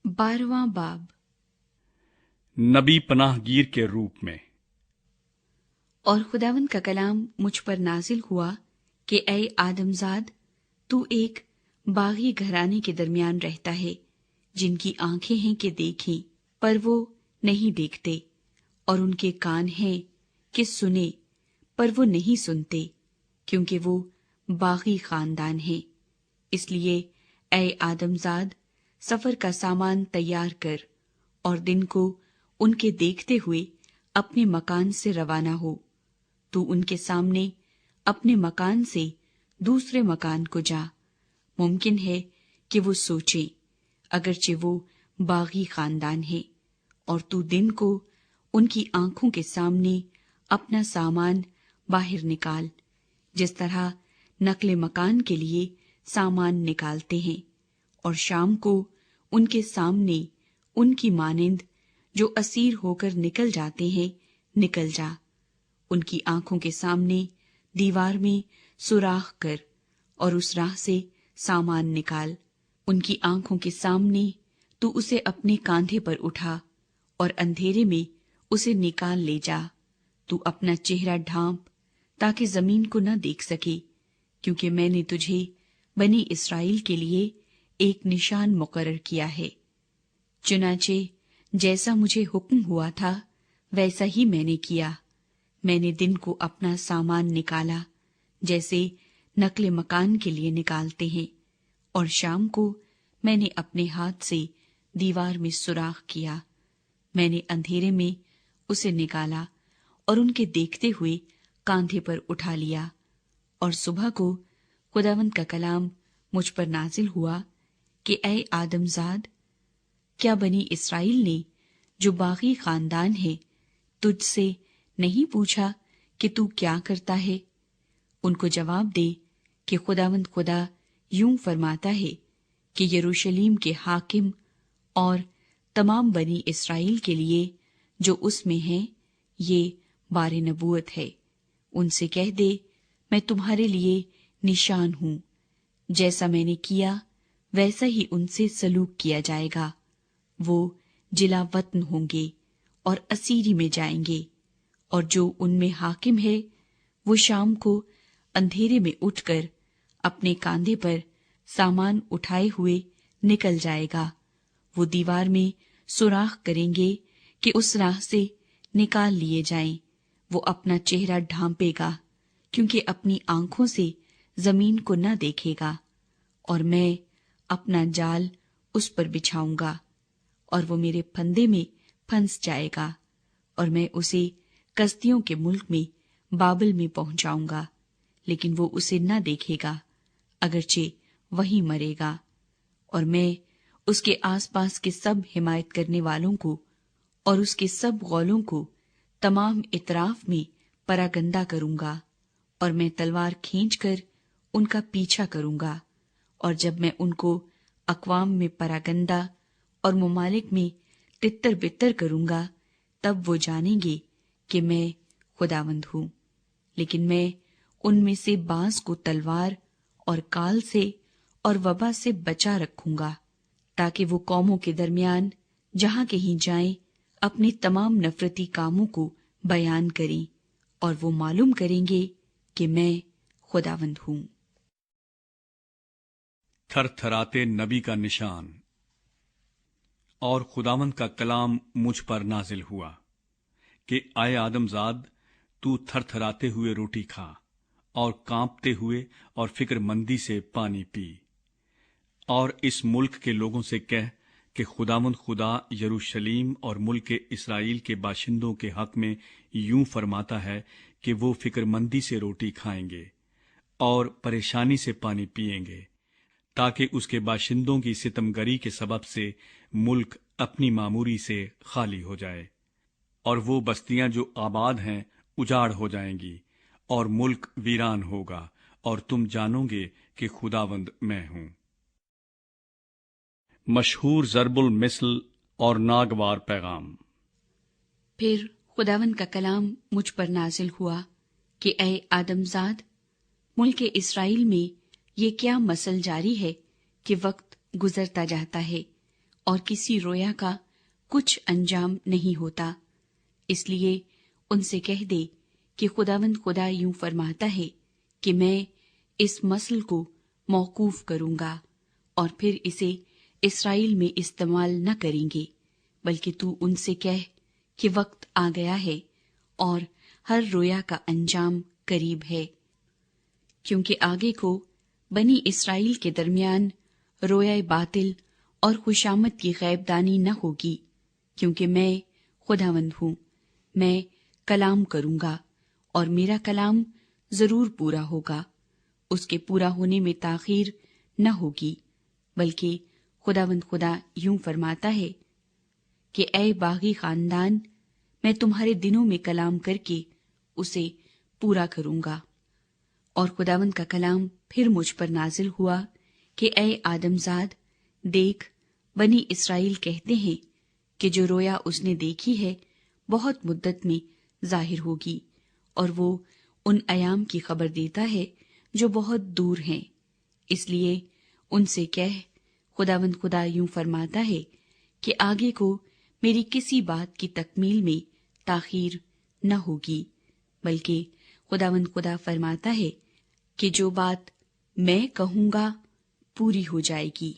12वां बाब। नबी पनाहगीर के रूप में। और खुदावंद का कलाम मुझ पर नाजिल हुआ कि ऐ आदमजाद, तू एक बागी घराने के दरमियान रहता है, जिनकी आंखें हैं कि देखें पर वो नहीं देखते, और उनके कान हैं कि सुने पर वो नहीं सुनते, क्योंकि वो बागी खानदान है। इसलिए ऐ आदमजाद, सफर का सामान तैयार कर और दिन को उनके देखते हुए अपने मकान से रवाना हो। तू उनके सामने अपने मकान से दूसरे मकान को जा। मुमकिन है कि वो सोचे, अगरचे वो बागी खानदान है, और तू दिन को उनकी आंखों के सामने अपना सामान बाहर निकाल, जिस तरह नकले मकान के लिए सामान निकालते हैं। और शाम को उनके सामने उनकी मानिंद जो असीर होकर निकल जाते हैं निकल जा। उनकी आंखों के सामने दीवार में सुराख कर और उस राह से सामान निकाल। उनकी आंखों के सामने तू उसे अपने कांधे पर उठा और अंधेरे में उसे निकाल ले जा। तू अपना चेहरा ढांप ताकि जमीन को न देख सके, क्योंकि मैंने तुझे बनी इस्राएल के लिए एक निशान मुकर्रर किया है। चुनाचे जैसा मुझे हुक्म हुआ था वैसा ही मैंने किया। मैंने दिन को अपना सामान निकाला, जैसे नकले मकान के लिए निकालते हैं, और शाम को मैंने अपने हाथ से दीवार में सुराख किया। मैंने अंधेरे में उसे निकाला और उनके देखते हुए कांधे पर उठा लिया। और सुबह को खुदावंद का कलाम मुझ पर नाजिल हुआ कि ऐ आदमजाद, क्या बनी इस्राएल ने जो बागी खानदान है तुझसे नहीं पूछा कि तू क्या करता है? उनको जवाब दे कि खुदावंद खुदा यूं फरमाता है कि यरूशलेम के हाकिम और तमाम बनी इस्राएल के लिए जो उसमें हैं ये बारे नबूवत है। उनसे कह दे, मैं तुम्हारे लिए निशान हूं। जैसा मैंने किया वैसा ही उनसे सलूक किया जाएगा। वो जिला वतन होंगे और असीरी में जाएंगे, और जो उनमें हाकिम है वो शाम को अंधेरे में उठकर अपने कांधे पर सामान उठाए हुए निकल जाएगा। वो दीवार में सुराख करेंगे कि उस राह से निकाल लिए जाएं। वो अपना चेहरा ढांपेगा, क्योंकि अपनी आंखों से जमीन को न देखेगा, और मैं अपना जाल उस पर बिछाऊंगा, और वो मेरे फंदे में फंस जाएगा, और मैं उसे कसदियों के मुल्क में बाबल में पहुंचाऊंगा, लेकिन वो उसे न देखेगा, अगरचे वहीं मरेगा। और मैं उसके आसपास के सब हिमायत करने वालों को और उसके सब गौलों को तमाम इतराफ में परागंदा करूंगा, और मैं तलवार खींचकर उनका पीछा करूंगा। और जब मैं उनको अक़वाम में परागंदा और ममालिक में तितर बितर करूंगा, तब वो जानेंगे कि मैं खुदावंद हूं। लेकिन मैं उनमें से बाँस को तलवार और काल से और वबा से बचा रखूंगा, ताकि वो कौमों के दरमियान जहां कहीं जाएं अपने तमाम नफरती कामों को बयान करें, और वो मालूम करेंगे कि मैं खुदावंद हूं। थरथराते नबी का निशान। और खुदावंद का कलाम मुझ पर नाजिल हुआ कि आए आदमजाद, तू थरथराते हुए रोटी खा और कांपते हुए और फिक्रमंदी से पानी पी। और इस मुल्क के लोगों से कह कि खुदावंद खुदा यरूशलेम और मुल्क के इस्राएल के बाशिंदों के हक में यूं फरमाता है कि वो फिक्रमंदी से रोटी खाएंगे और परेशानी से पानी पिएंगे, ताकि उसके बाशिंदों की सितमगरी के सबब से मुल्क अपनी मामूरी से खाली हो जाए, और वो बस्तियां जो आबाद हैं उजाड़ हो जाएंगी, और मुल्क वीरान होगा, और तुम जानोगे कि खुदावंद मैं हूं। मशहूर ज़रबुल मिसल और नागवार पैगाम। फिर खुदावंद का कलाम मुझ पर नाजिल हुआ कि ऐ आदमजाद, मुल्क इस्राएल में ये क्या मसल जारी है कि वक्त गुजरता जाता है اور کسی رویا کا کچھ انجام نہیں ہوتا۔ اس لیے ان سے کہہ دے کہ خداوند خدا یوں فرماتا ہے کہ میں اس مسل کو موقوف کروں گا اور پھر اسے اسرائیل میں استعمال نہ کریں گے، بلکہ تو ان سے کہہ کہ وقت آ گیا ہے اور ہر رویا کا انجام قریب ہے، کیونکہ آگے کو بنی اسرائیل کے درمیان رویا باطل اور خوشامد کی غیب دانی نہ ہوگی، کیونکہ میں خداوند ہوں، میں کلام کروں گا اور میرا کلام ضرور پورا ہوگا، اس کے پورا ہونے میں تاخیر نہ ہوگی، بلکہ خداوند خدا یوں فرماتا ہے کہ اے باغی خاندان، میں تمہارے دنوں میں کلام کر کے اسے پورا کروں گا۔ اور خداوند کا کلام پھر مجھ پر نازل ہوا کہ اے آدم زاد، دیکھ، بنی اسرائیل کہتے ہیں کہ جو رویا اس نے دیکھی ہے بہت مدت میں ظاہر ہوگی، اور وہ ان ایام کی خبر دیتا ہے جو بہت دور ہیں۔ اس لیے ان سے کہہ، خداوند خدا یوں فرماتا ہے کہ آگے کو میری کسی بات کی تکمیل میں تاخیر نہ ہوگی، بلکہ خداوند خدا فرماتا ہے کہ جو بات میں کہوں گا پوری ہو جائے گی۔